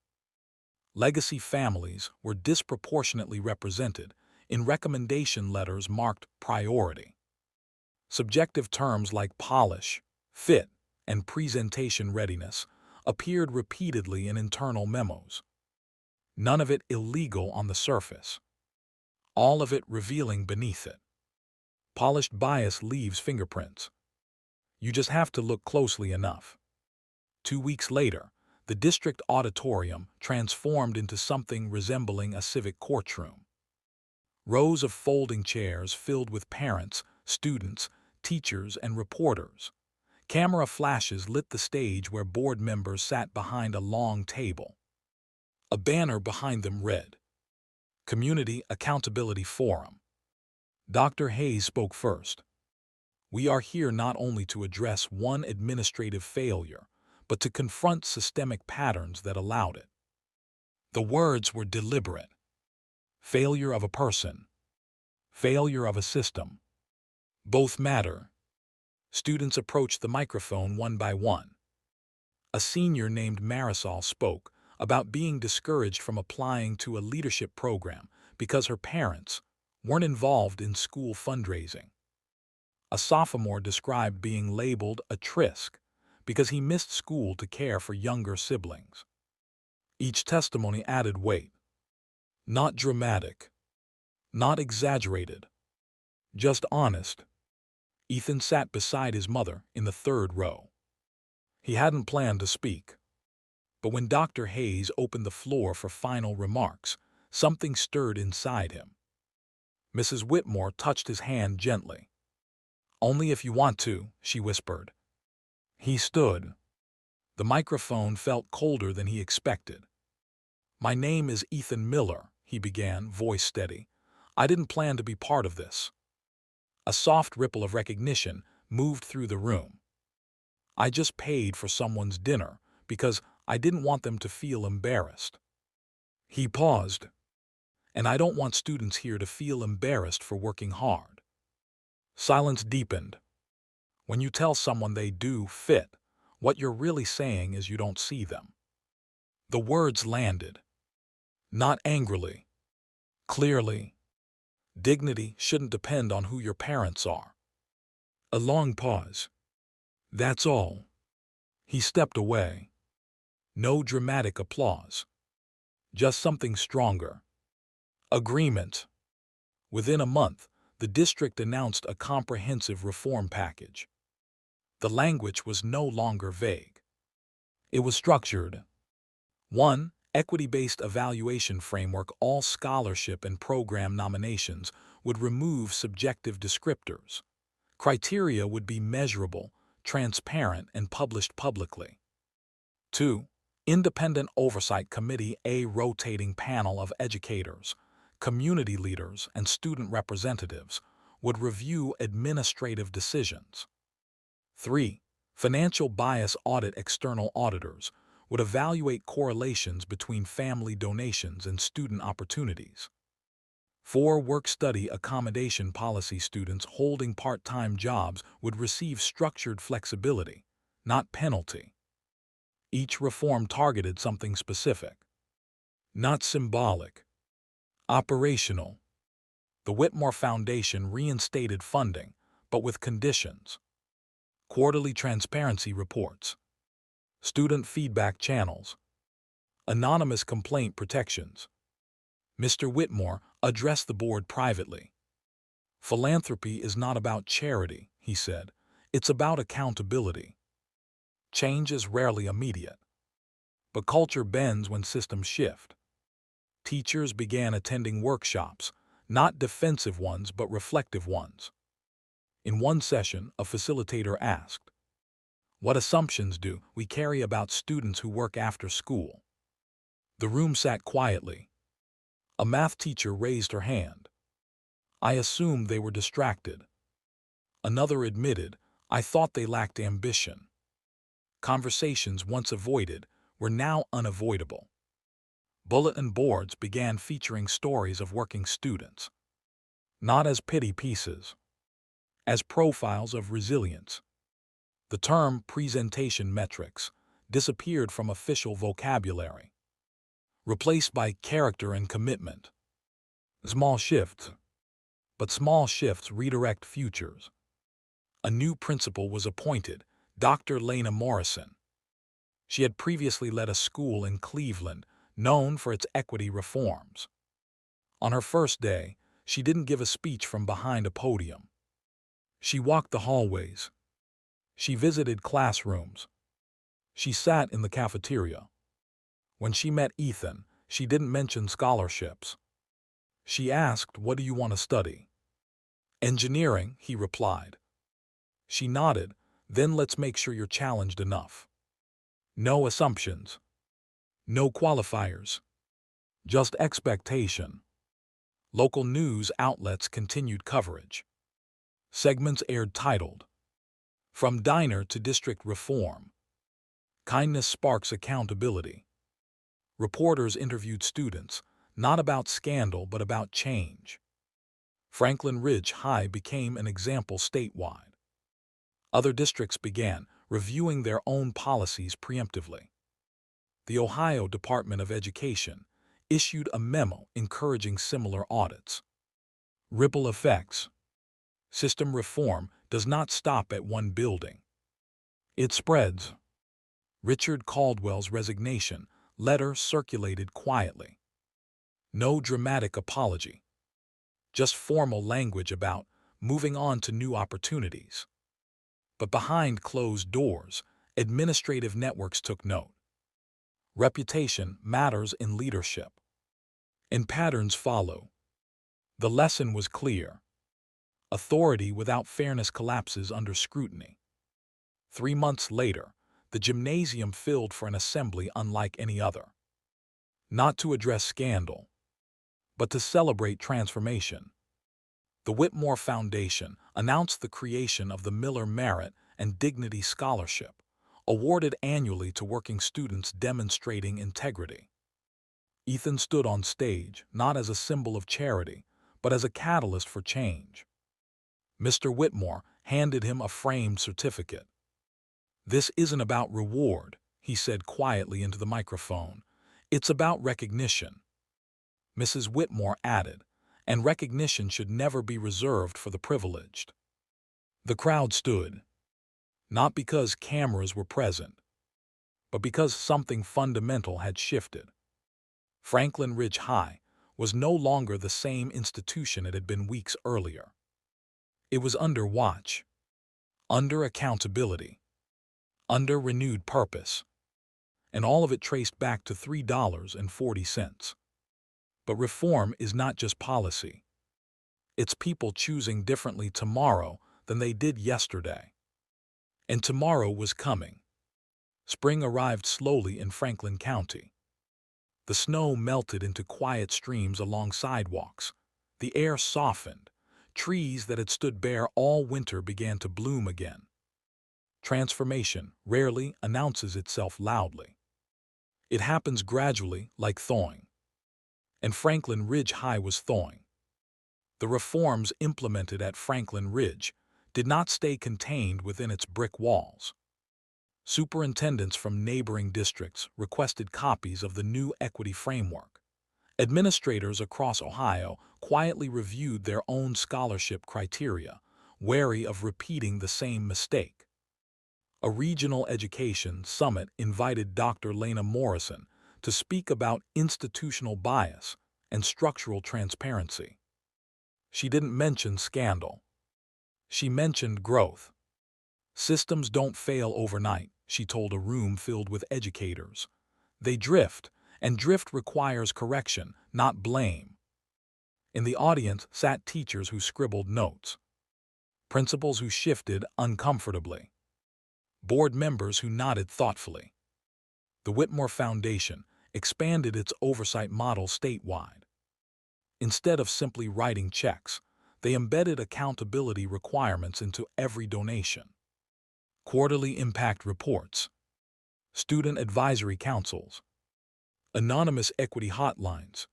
Legacy families were disproportionately represented in recommendation letters marked priority. Subjective terms like polish, fit, and presentation readiness appeared repeatedly in internal memos. None of it illegal on the surface, all of it revealing beneath it. Polished bias leaves fingerprints. You just have to look closely enough. 2 weeks later, the district auditorium transformed into something resembling a civic courtroom. Rows of folding chairs filled with parents, students, teachers, and reporters. Camera flashes lit the stage where board members sat behind a long table. A banner behind them read, Community Accountability Forum. Dr. Hayes spoke first. We are here not only to address one administrative failure, but to confront systemic patterns that allowed it. The words were deliberate. Failure of a person. Failure of a system. Both matter. Students approached the microphone one by one. A senior named Marisol spoke about being discouraged from applying to a leadership program because her parents weren't involved in school fundraising. A sophomore described being labeled a trisk because he missed school to care for younger siblings. Each testimony added weight. Not dramatic, not exaggerated, just honest. Ethan sat beside his mother in the third row. He hadn't planned to speak. But when Dr. Hayes opened the floor for final remarks, something stirred inside him. Mrs. Whitmore touched his hand gently. Only if you want to, she whispered. He stood. The microphone felt colder than he expected. My name is Ethan Miller, he began, voice steady. I didn't plan to be part of this. A soft ripple of recognition moved through the room. I just paid for someone's dinner because I didn't want them to feel embarrassed. He paused. And I don't want students here to feel embarrassed for working hard. Silence deepened. When you tell someone they do fit, what you're really saying is you don't see them. The words landed. Not angrily. Clearly. Dignity shouldn't depend on who your parents are. A long pause. That's all. He stepped away. No dramatic applause. Just something stronger. Agreement. Within a month, the district announced a comprehensive reform package. The language was no longer vague. It was structured. 1. Equity-based evaluation framework. All scholarship and program nominations would remove subjective descriptors. Criteria would be measurable, transparent, and published publicly. 2. Independent Oversight Committee. A rotating panel of educators, community leaders, and student representatives would review administrative decisions. 3. Financial bias audit. External auditors would evaluate correlations between family donations and student opportunities. 4. Work-study accommodation policy. Students holding part-time jobs would receive structured flexibility, not penalty. Each reform targeted something specific. Not symbolic. Operational. The Whitmore Foundation reinstated funding, but with conditions. Quarterly transparency reports. Student feedback channels. Anonymous complaint protections. Mr. Whitmore addressed the board privately. Philanthropy is not about charity, he said. It's about accountability. Change is rarely immediate. But culture bends when systems shift. Teachers began attending workshops, not defensive ones but reflective ones. In one session, a facilitator asked, What assumptions do we carry about students who work after school? The room sat quietly. A math teacher raised her hand. I assumed they were distracted. Another admitted, I thought they lacked ambition. Conversations once avoided were now unavoidable. Bulletin boards began featuring stories of working students, not as pity pieces, as profiles of resilience. The term presentation metrics disappeared from official vocabulary, replaced by character and commitment. Small shifts, but small shifts redirect futures. A new principal was appointed, Dr. Lena Morrison. She had previously led a school in Cleveland known for its equity reforms. On her first day, she didn't give a speech from behind a podium. She walked the hallways. She visited classrooms. She sat in the cafeteria. When she met Ethan, she didn't mention scholarships. She asked, "What do you want to study?" "Engineering," he replied. She nodded, "Then let's make sure you're challenged enough." No assumptions. No qualifiers. Just expectation. Local news outlets continued coverage. Segments aired titled, "From Diner to District Reform. Kindness Sparks Accountability." Reporters interviewed students, not about scandal but about change. Franklin Ridge High became an example statewide. Other districts began reviewing their own policies preemptively. The Ohio Department of Education issued a memo encouraging similar audits. Ripple effects. System reform does not stop at one building. It spreads. Richard Caldwell's resignation letter circulated quietly. No dramatic apology. Just formal language about moving on to new opportunities. But behind closed doors, administrative networks took note. Reputation matters in leadership. And patterns follow. The lesson was clear. Authority without fairness collapses under scrutiny. 3 months later, the gymnasium filled for an assembly unlike any other. Not to address scandal, but to celebrate transformation. The Whitmore Foundation announced the creation of the Miller Merit and Dignity Scholarship, awarded annually to working students demonstrating integrity. Ethan stood on stage not as a symbol of charity, but as a catalyst for change. Mr. Whitmore handed him a framed certificate. "This isn't about reward," he said quietly into the microphone. "It's about recognition." Mrs. Whitmore added, "And recognition should never be reserved for the privileged." The crowd stood, not because cameras were present, but because something fundamental had shifted. Franklin Ridge High was no longer the same institution it had been weeks earlier. It was under watch, under accountability, under renewed purpose, and all of it traced back to $3.40. But reform is not just policy. It's people choosing differently tomorrow than they did yesterday. And tomorrow was coming. Spring arrived slowly in Franklin County. The snow melted into quiet streams along sidewalks. The air softened. Trees that had stood bare all winter began to bloom again. Transformation rarely announces itself loudly. It happens gradually, like thawing. And Franklin Ridge High was thawing. The reforms implemented at Franklin Ridge did not stay contained within its brick walls. Superintendents from neighboring districts requested copies of the new equity framework. Administrators across Ohio quietly reviewed their own scholarship criteria, wary of repeating the same mistake. A regional education summit invited Dr. Lena Morrison to speak about institutional bias and structural transparency. She didn't mention scandal. She mentioned growth. "Systems don't fail overnight," she told a room filled with educators. "They drift, and drift requires correction, not blame." In the audience sat teachers who scribbled notes, principals who shifted uncomfortably, board members who nodded thoughtfully. The Whitmore Foundation expanded its oversight model statewide. Instead of simply writing checks, they embedded accountability requirements into every donation. Quarterly impact reports, student advisory councils, anonymous equity hotlines.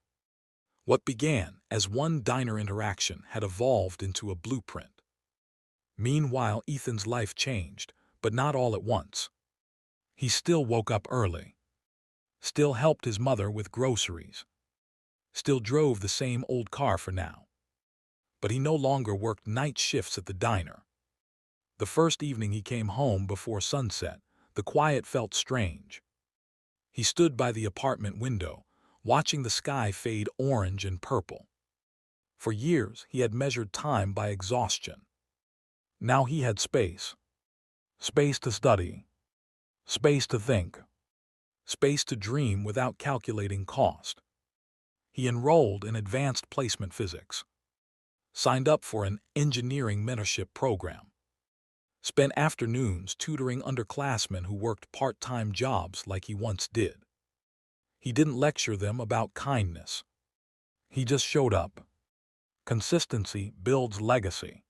What began as one diner interaction had evolved into a blueprint. Meanwhile, Ethan's life changed, but not all at once. He still woke up early, still helped his mother with groceries, still drove the same old car for now. But he no longer worked night shifts at the diner. The first evening he came home before sunset, the quiet felt strange. He stood by the apartment window, watching the sky fade orange and purple. For years, he had measured time by exhaustion. Now he had space. Space to study. Space to think. Space to dream without calculating cost. He enrolled in advanced placement physics. Signed up for an engineering mentorship program. Spent afternoons tutoring underclassmen who worked part-time jobs like he once did. He didn't lecture them about kindness. He just showed up. Consistency builds legacy.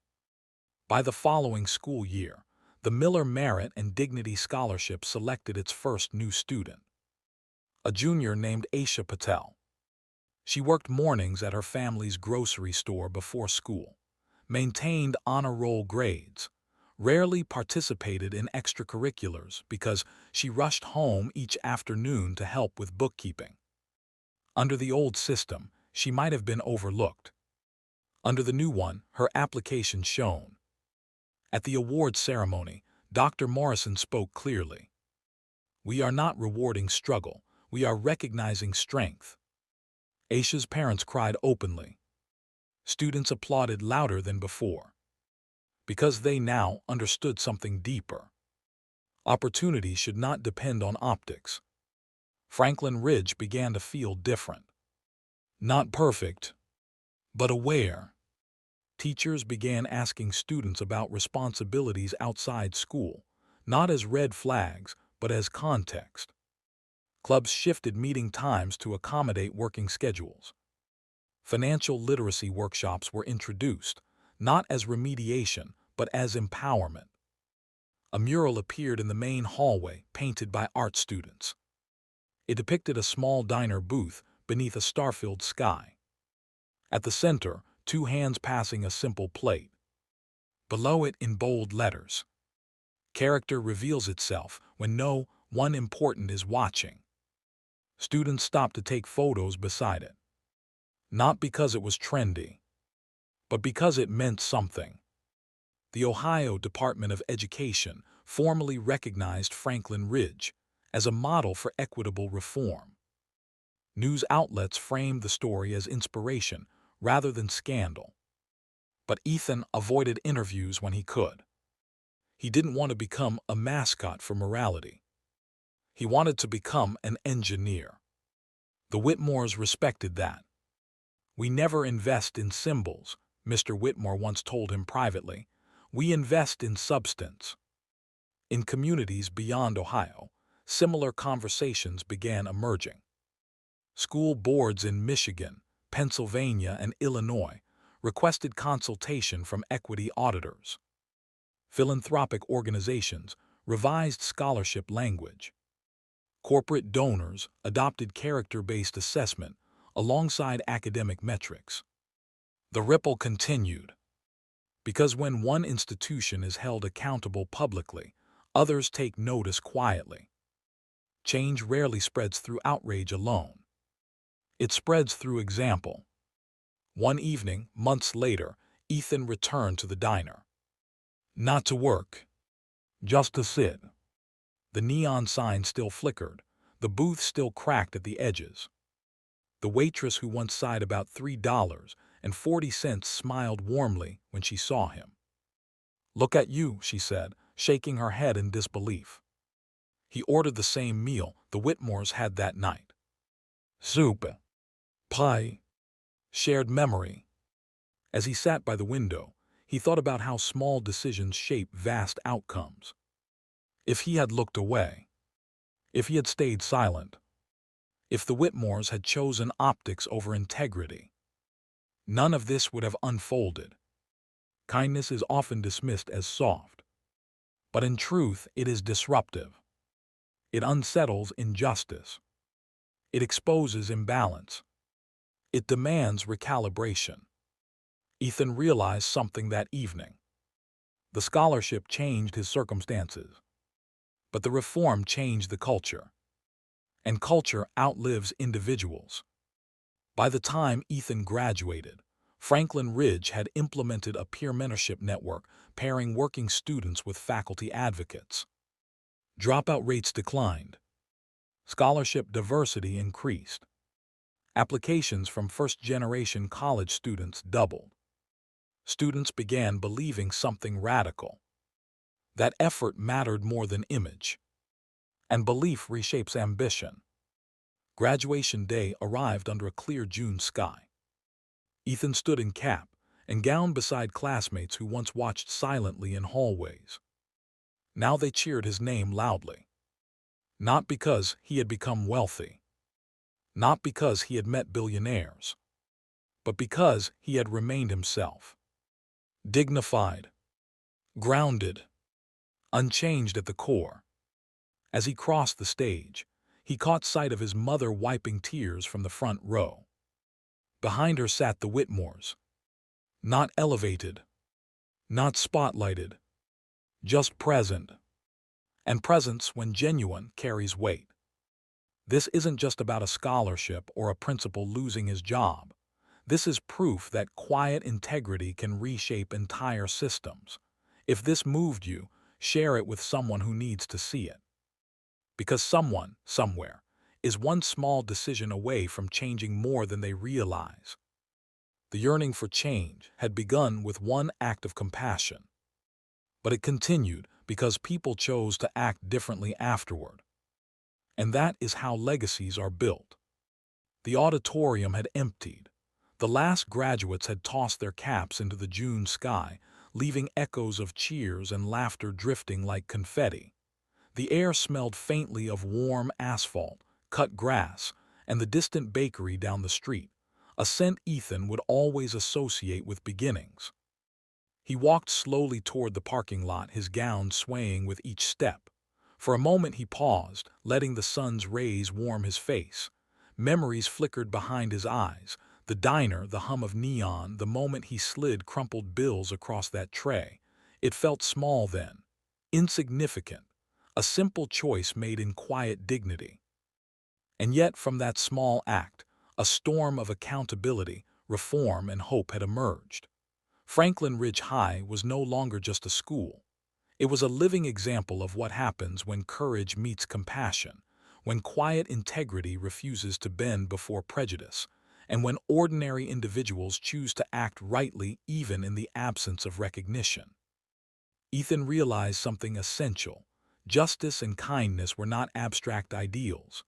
By the following school year, the Miller Merit and Dignity Scholarship selected its first new student, a junior named Aisha Patel. She worked mornings at her family's grocery store before school, maintained honor roll grades, rarely participated in extracurriculars because she rushed home each afternoon to help with bookkeeping. Under the old system, she might have been overlooked. Under the new one, her application shone. At the awards ceremony, Dr. Morrison spoke clearly. "We are not rewarding struggle, we are recognizing strength." Aisha's parents cried openly. Students applauded louder than before, because they now understood something deeper. Opportunity should not depend on optics. Franklin Ridge began to feel different. Not perfect, but aware. Teachers began asking students about responsibilities outside school, not as red flags, but as context. Clubs shifted meeting times to accommodate working schedules. Financial literacy workshops were introduced, not as remediation, but as empowerment. A mural appeared in the main hallway, painted by art students. It depicted a small diner booth beneath a star-filled sky. At the center, two hands passing a simple plate. Below it, in bold letters, "Character reveals itself when no one important is watching." Students stopped to take photos beside it. Not because it was trendy, but because it meant something. The Ohio Department of Education formally recognized Franklin Ridge as a model for equitable reform. News outlets framed the story as inspiration rather than scandal. But Ethan avoided interviews when he could. He didn't want to become a mascot for morality. He wanted to become an engineer. The Whitmores respected that. "We never invest in symbols," Mr. Whitmore once told him privately. "We invest in substance." In communities beyond Ohio, similar conversations began emerging. School boards in Michigan, Pennsylvania, and Illinois requested consultation from equity auditors. Philanthropic organizations revised scholarship language. Corporate donors adopted character-based assessment alongside academic metrics. The ripple continued. Because when one institution is held accountable publicly, others take notice quietly. Change rarely spreads through outrage alone. It spreads through example. One evening, months later, Ethan returned to the diner. Not to work, just to sit. The neon sign still flickered, the booth still cracked at the edges. The waitress who once sighed about $3.40 smiled warmly when she saw him. "Look at you," she said, shaking her head in disbelief. He ordered the same meal the Whitmores had that night. Soup, pie, shared memory. As he sat by the window, he thought about how small decisions shape vast outcomes. If he had looked away, if he had stayed silent, if the Whitmores had chosen optics over integrity, none of this would have unfolded. Kindness is often dismissed as soft, but in truth it is disruptive. It unsettles injustice. It exposes imbalance. It demands recalibration. Ethan realized something that evening. The scholarship changed his circumstances, but the reform changed the culture. And culture outlives individuals. By the time Ethan graduated, Franklin Ridge had implemented a peer mentorship network pairing working students with faculty advocates. Dropout rates declined. Scholarship diversity increased. Applications from first-generation college students doubled. Students began believing something radical. That effort mattered more than image. And belief reshapes ambition. Graduation day arrived under a clear June sky. Ethan stood in cap and gown beside classmates who once watched silently in hallways. Now they cheered his name loudly. Not because he had become wealthy, not because he had met billionaires, but because he had remained himself. Dignified, grounded, unchanged at the core. As he crossed the stage, he caught sight of his mother wiping tears from the front row. Behind her sat the Whitmores, not elevated, not spotlighted, just present. And presence, when genuine, carries weight. This isn't just about a scholarship or a principal losing his job. This is proof that quiet integrity can reshape entire systems. If this moved you, share it with someone who needs to see it. Because someone, somewhere, is one small decision away from changing more than they realize. The yearning for change had begun with one act of compassion. But it continued because people chose to act differently afterward. And that is how legacies are built. The auditorium had emptied. The last graduates had tossed their caps into the June sky, leaving echoes of cheers and laughter drifting like confetti. The air smelled faintly of warm asphalt, cut grass, and the distant bakery down the street, a scent Ethan would always associate with beginnings. He walked slowly toward the parking lot, his gown swaying with each step. For a moment he paused, letting the sun's rays warm his face. Memories flickered behind his eyes. The diner, the hum of neon, the moment he slid crumpled bills across that tray. It felt small then, insignificant, a simple choice made in quiet dignity. And yet from that small act, a storm of accountability, reform, and hope had emerged. Franklin Ridge High was no longer just a school. It was a living example of what happens when courage meets compassion, when quiet integrity refuses to bend before prejudice, and when ordinary individuals choose to act rightly even in the absence of recognition. Ethan realized something essential. Justice and kindness were not abstract ideals.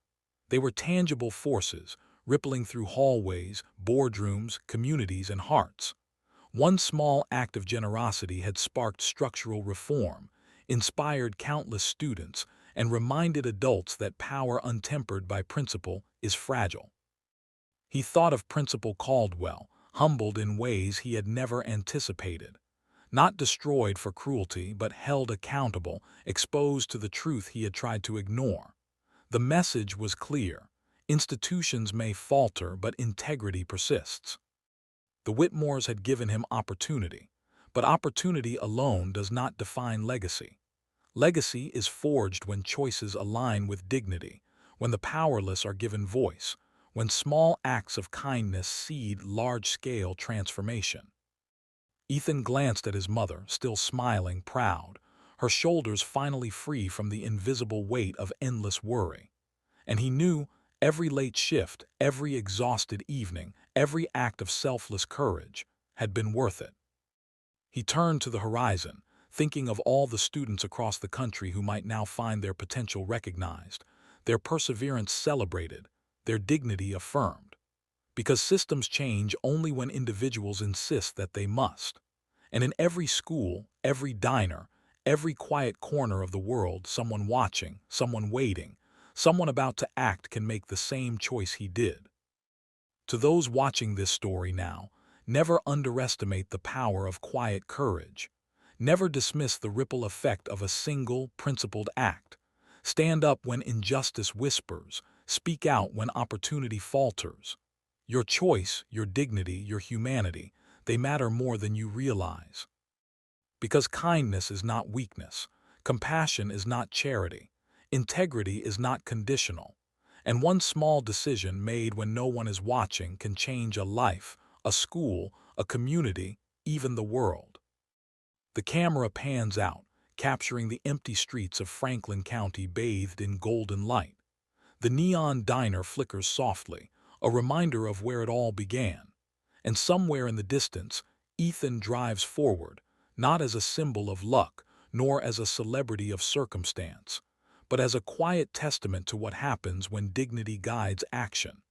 They were tangible forces, rippling through hallways, boardrooms, communities, and hearts. One small act of generosity had sparked structural reform, inspired countless students, and reminded adults that power untempered by principle is fragile. He thought of Principal Caldwell, humbled in ways he had never anticipated. Not destroyed for cruelty, but held accountable, exposed to the truth he had tried to ignore. The message was clear. Institutions may falter, but integrity persists. The Whitmores had given him opportunity, but opportunity alone does not define legacy. Legacy is forged when choices align with dignity, when the powerless are given voice, when small acts of kindness seed large-scale transformation. Ethan glanced at his mother, still smiling, proud, her shoulders finally free from the invisible weight of endless worry. And he knew every late shift, every exhausted evening, every act of selfless courage had been worth it. He turned to the horizon, thinking of all the students across the country who might now find their potential recognized, their perseverance celebrated, their dignity affirmed. Because systems change only when individuals insist that they must. And in every school, every diner, Every quiet corner of the world, someone watching, someone waiting, someone about to act can make the same choice he did. To those watching this story now, never underestimate the power of quiet courage. Never dismiss the ripple effect of a single, principled act. Stand up when injustice whispers. Speak out when opportunity falters. Your choice, your dignity, your humanity, they matter more than you realize. Because kindness is not weakness, compassion is not charity, integrity is not conditional, and one small decision made when no one is watching can change a life, a school, a community, even the world. The camera pans out, capturing the empty streets of Franklin County bathed in golden light. The neon diner flickers softly, a reminder of where it all began. And somewhere in the distance, Ethan drives forward, not as a symbol of luck, nor as a celebrity of circumstance, but as a quiet testament to what happens when dignity guides action.